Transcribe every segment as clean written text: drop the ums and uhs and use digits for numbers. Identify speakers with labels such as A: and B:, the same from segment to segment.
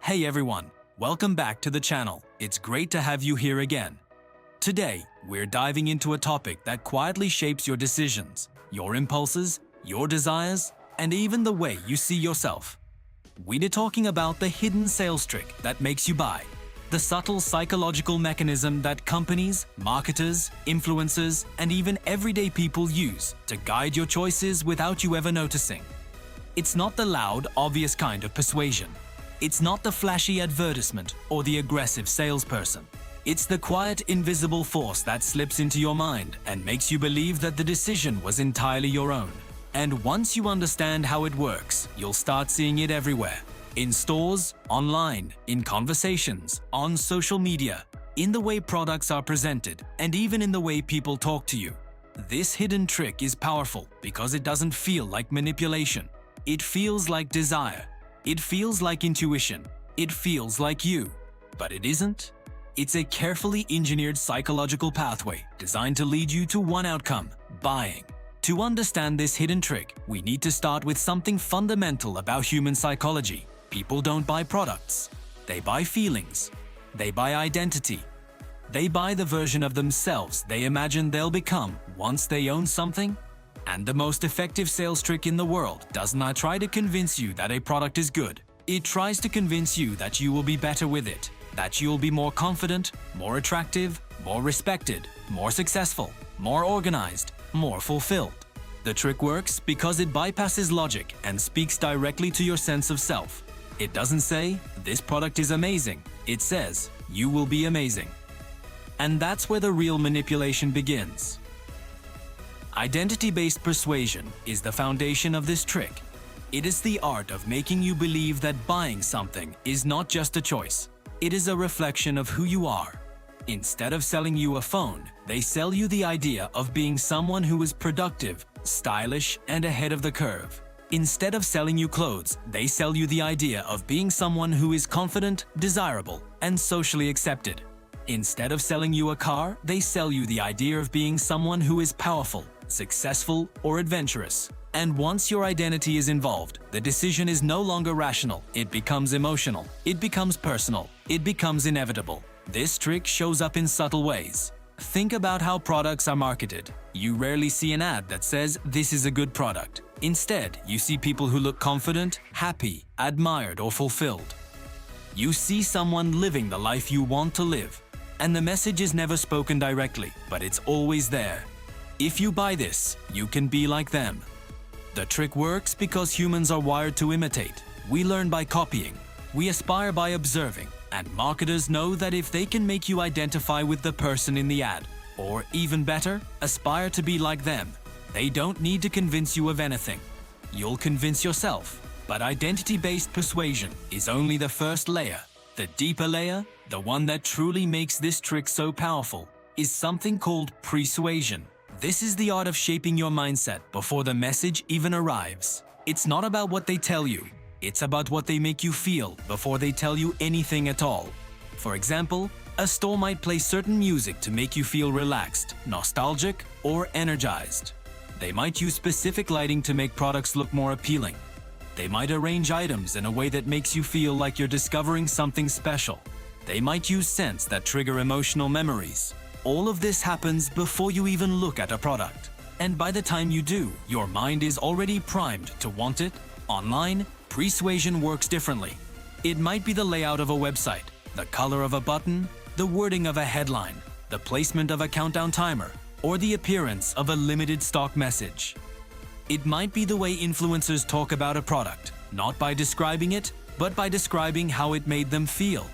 A: Hey everyone, welcome back to the channel. It's great to have you here again. Today, we're diving into a topic that quietly shapes your decisions, your impulses, your desires, and even the way you see yourself. We're talking about the hidden sales trick that makes you buy. The subtle psychological mechanism that companies, marketers, influencers, and even everyday people use to guide your choices without you ever noticing. It's not the loud, obvious kind of persuasion. It's not the flashy advertisement or the aggressive salesperson. It's the quiet, invisible force that slips into your mind and makes you believe that the decision was entirely your own. And once you understand how it works, you'll start seeing it everywhere. In stores, online, in conversations, on social media, in the way products are presented, and even in the way people talk to you. This hidden trick is powerful because it doesn't feel like manipulation. It feels like desire. It feels like intuition. It feels like you. But it isn't. It's a carefully engineered psychological pathway designed to lead you to one outcome: buying. To understand this hidden trick, we need to start with something fundamental about human psychology. People don't buy products. They buy feelings. They buy identity. They buy the version of themselves they imagine they'll become once they own something. And the most effective sales trick in the world does not try to convince you that a product is good. It tries to convince you that you will be better with it, that you'll be more confident, more attractive, more respected, more successful, more organized, more fulfilled. The trick works because it bypasses logic and speaks directly to your sense of self. It doesn't say, "This product is amazing." It says, "You will be amazing." And that's where the real manipulation begins. Identity-based persuasion is the foundation of this trick. It is the art of making you believe that buying something is not just a choice. It is a reflection of who you are. Instead of selling you a phone, they sell you the idea of being someone who is productive, stylish, and ahead of the curve. Instead of selling you clothes, they sell you the idea of being someone who is confident, desirable, and socially accepted. Instead of selling you a car, they sell you the idea of being someone who is powerful, successful, or adventurous. And once your identity is involved, the decision is no longer rational. It becomes emotional. It becomes personal. It becomes inevitable. This trick shows up in subtle ways. Think about how products are marketed. You rarely see an ad that says, "This is a good product." Instead, you see people who look confident, happy, admired, or fulfilled. You see someone living the life you want to live. And the message is never spoken directly, but it's always there. If you buy this, you can be like them. The trick works because humans are wired to imitate. We learn by copying. We aspire by observing. And marketers know that if they can make you identify with the person in the ad, or even better, aspire to be like them, they don't need to convince you of anything. You'll convince yourself. But identity-based persuasion is only the first layer. The deeper layer, the one that truly makes this trick so powerful, is something called persuasion. This is the art of shaping your mindset before the message even arrives. It's not about what they tell you. It's about what they make you feel before they tell you anything at all. For example, a store might play certain music to make you feel relaxed, nostalgic, or energized. They might use specific lighting to make products look more appealing. They might arrange items in a way that makes you feel like you're discovering something special. They might use scents that trigger emotional memories. All of this happens before you even look at a product. And by the time you do, your mind is already primed to want it. Online, persuasion works differently. It might be the layout of a website, the color of a button, the wording of a headline, the placement of a countdown timer, or the appearance of a limited stock message. It might be the way influencers talk about a product, not by describing it, but by describing how it made them feel.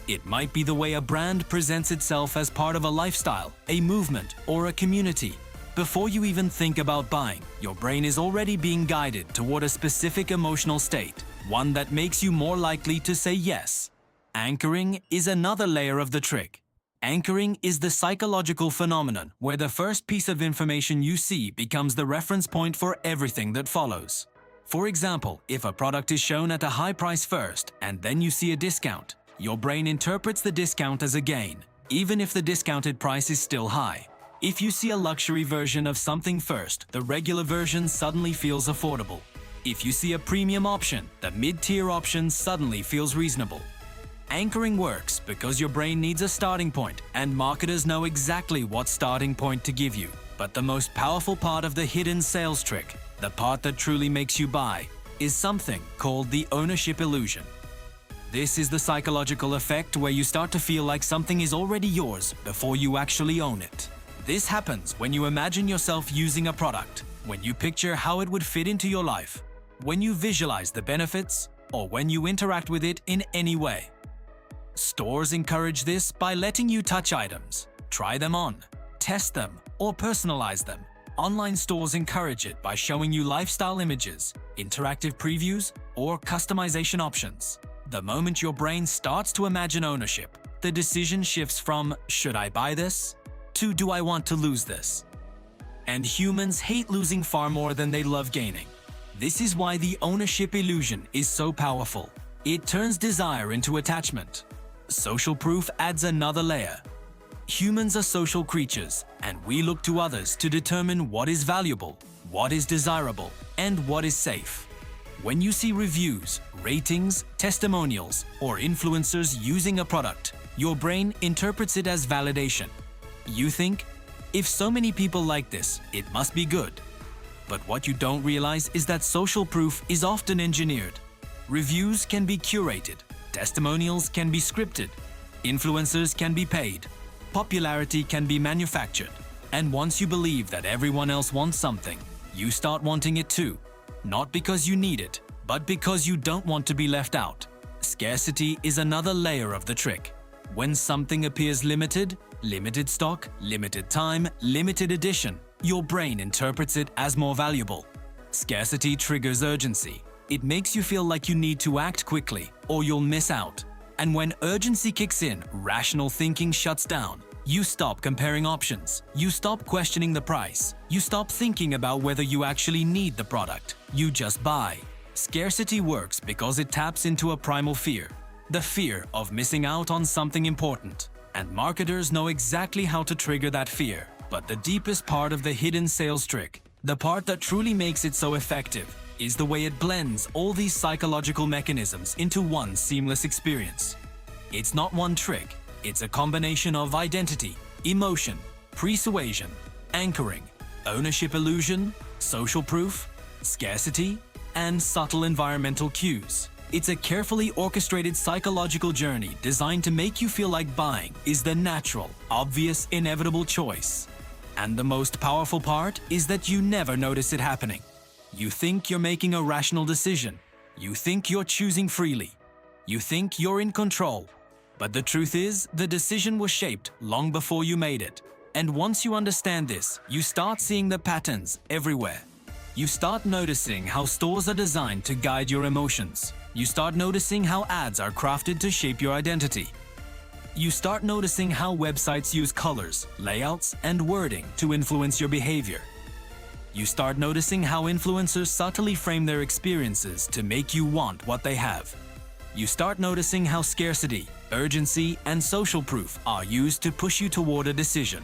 A: It might be the way a brand presents itself as part of a lifestyle, a movement, or a community. Before you even think about buying, your brain is already being guided toward a specific emotional state, one that makes you more likely to say yes. Anchoring is another layer of the trick. Anchoring is the psychological phenomenon where the first piece of information you see becomes the reference point for everything that follows. For example, if a product is shown at a high price first and then you see a discount, your brain interprets the discount as a gain, even if the discounted price is still high. If you see a luxury version of something first, the regular version suddenly feels affordable. If you see a premium option, the mid-tier option suddenly feels reasonable. Anchoring works because your brain needs a starting point, and marketers know exactly what starting point to give you. But the most powerful part of the hidden sales trick, the part that truly makes you buy, is something called the ownership illusion. This is the psychological effect where you start to feel like something is already yours before you actually own it. This happens when you imagine yourself using a product, when you picture how it would fit into your life, when you visualize the benefits, or when you interact with it in any way. Stores encourage this by letting you touch items, try them on, test them, or personalize them. Online stores encourage it by showing you lifestyle images, interactive previews, or customization options. The moment your brain starts to imagine ownership, the decision shifts from "should I buy this?" to "do I want to lose this?" And humans hate losing far more than they love gaining. This is why the ownership illusion is so powerful. It turns desire into attachment. Social proof adds another layer. Humans are social creatures, and we look to others to determine what is valuable, what is desirable, and what is safe. When you see reviews, ratings, testimonials, or influencers using a product, your brain interprets it as validation. You think, if so many people like this, it must be good. But what you don't realize is that social proof is often engineered. Reviews can be curated, testimonials can be scripted, influencers can be paid, popularity can be manufactured. And once you believe that everyone else wants something, you start wanting it too. Not because you need it, but because you don't want to be left out. Scarcity is another layer of the trick. When something appears limited, limited stock, limited time, limited edition, your brain interprets it as more valuable. Scarcity triggers urgency. It makes you feel like you need to act quickly or you'll miss out. And when urgency kicks in, rational thinking shuts down. You stop comparing options. You stop questioning the price. You stop thinking about whether you actually need the product. You just buy. Scarcity works because it taps into a primal fear, the fear of missing out on something important. And marketers know exactly how to trigger that fear. But the deepest part of the hidden sales trick, the part that truly makes it so effective, is the way it blends all these psychological mechanisms into one seamless experience. It's not one trick. It's a combination of identity, emotion, persuasion, anchoring, ownership illusion, social proof, scarcity, and subtle environmental cues. It's a carefully orchestrated psychological journey designed to make you feel like buying is the natural, obvious, inevitable choice. And the most powerful part is that you never notice it happening. You think you're making a rational decision. You think you're choosing freely. You think you're in control. But the truth is, the decision was shaped long before you made it. And once you understand this, you start seeing the patterns everywhere. You start noticing how stores are designed to guide your emotions. You start noticing how ads are crafted to shape your identity. You start noticing how websites use colors, layouts, and wording to influence your behavior. You start noticing how influencers subtly frame their experiences to make you want what they have. You start noticing how scarcity, urgency, and social proof are used to push you toward a decision.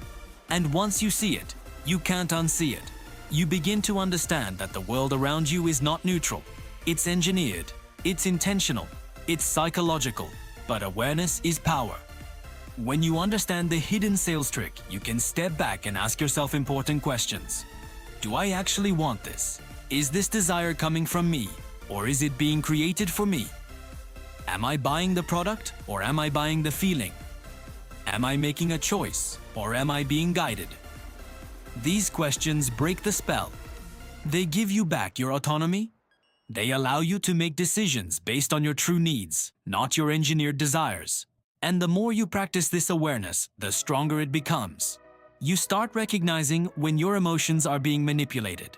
A: And once you see it, you can't unsee it. You begin to understand that the world around you is not neutral. It's engineered, it's intentional, it's psychological, but awareness is power. When you understand the hidden sales trick, you can step back and ask yourself important questions. Do I actually want this? Is this desire coming from me, or is it being created for me? Am I buying the product, or am I buying the feeling? Am I making a choice, or am I being guided? These questions break the spell. They give you back your autonomy. They allow you to make decisions based on your true needs, not your engineered desires. And the more you practice this awareness, the stronger it becomes. You start recognizing when your emotions are being manipulated.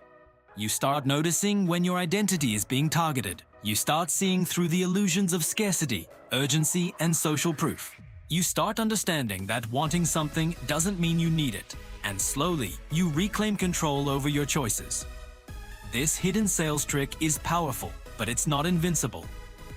A: You start noticing when your identity is being targeted. You start seeing through the illusions of scarcity, urgency, and social proof. You start understanding that wanting something doesn't mean you need it, and slowly you reclaim control over your choices. This hidden sales trick is powerful, but it's not invincible.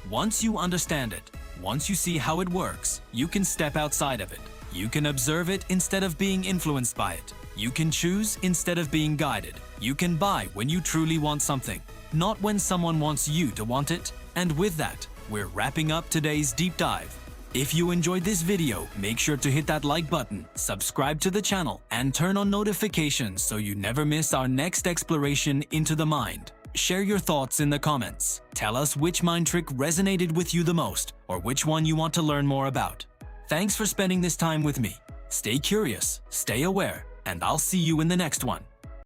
A: Once you understand it, once you see how it works, you can step outside of it. You can observe it instead of being influenced by it. You can choose instead of being guided. You can buy when you truly want something, not when someone wants you to want it. And with that, we're wrapping up today's deep dive. If you enjoyed this video, make sure to hit that like button, subscribe to the channel, and turn on notifications so you never miss our next exploration into the mind. Share your thoughts in the comments. Tell us which mind trick resonated with you the most, or which one you want to learn more about. Thanks for spending this time with me. Stay curious, stay aware, and I'll see you in the next one.